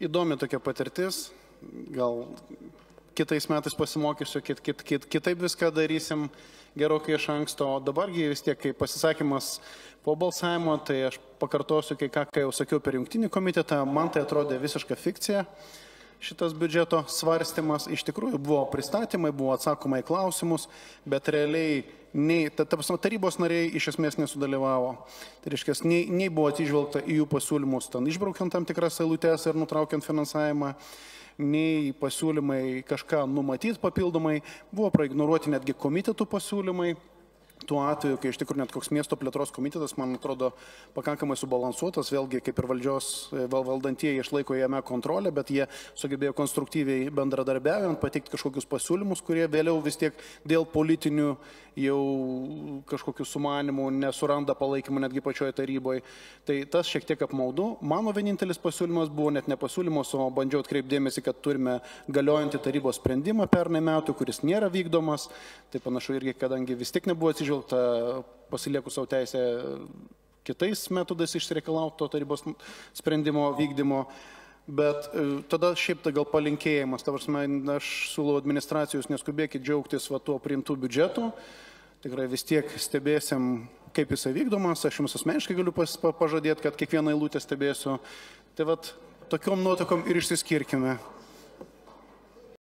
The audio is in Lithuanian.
Įdomi tokia patirtis, gal kitais metais pasimokysiu, kitaip viską darysim gerokai iš anksto, o dabargi vis tiek, kai pasisakymas po balsavimo, tai aš pakartosiu, kai jau sakiau per jungtinį komitetą, man tai atrodė visiška fikcija. Šitas biudžeto svarstymas iš tikrųjų buvo pristatymai, buvo atsakoma į klausimus, bet realiai tarybos nariai iš esmės nesudalyvavo. Tai reiškia, nei buvo atsižvelgta į jų pasiūlymus, ten išbraukiant tam tikras eilutes ir nutraukiant finansavimą, nei pasiūlymai kažką numatyti papildomai, buvo praignoruoti netgi komitetų pasiūlymai. Tuo atveju, kai iš tikrųjų net koks miesto plėtros komitetas, man atrodo, pakankamai subalansuotas, vėlgi kaip ir valdantieji išlaiko jame kontrolę, bet jie sugebėjo konstruktyviai bendradarbiaujant pateikti kažkokius pasiūlymus, kurie vėliau vis tiek dėl politinių jau kažkokių sumanimų nesuranda palaikymų netgi pačioje taryboje. Tai tas šiek tiek apmaudu. Mano vienintelis pasiūlymas buvo net ne pasiūlymas, o bandžiau atkreipdėmėsi, kad turime galiojantį tarybos sprendimą pernai metų, kuris nėra vykdomas. Tai panašu irgi, kadangi vis tiek nebuvo atsižvelgta, pasilieku savo teisę kitais metodais išsireikalauti to tarybos sprendimo vykdymo. Bet tada šiaip tai gal palinkėjimas. Aš siūlau administracijos neskubėkit džiaugtis tuo priimtų biudžetu. Tikrai vis tiek stebėsim, kaip jisai vykdomas. Aš jums asmeniškai galiu pažadėti, kad kiekvieną eilutę stebėsiu. Tai tokiom nuotakom ir išsiskirkime.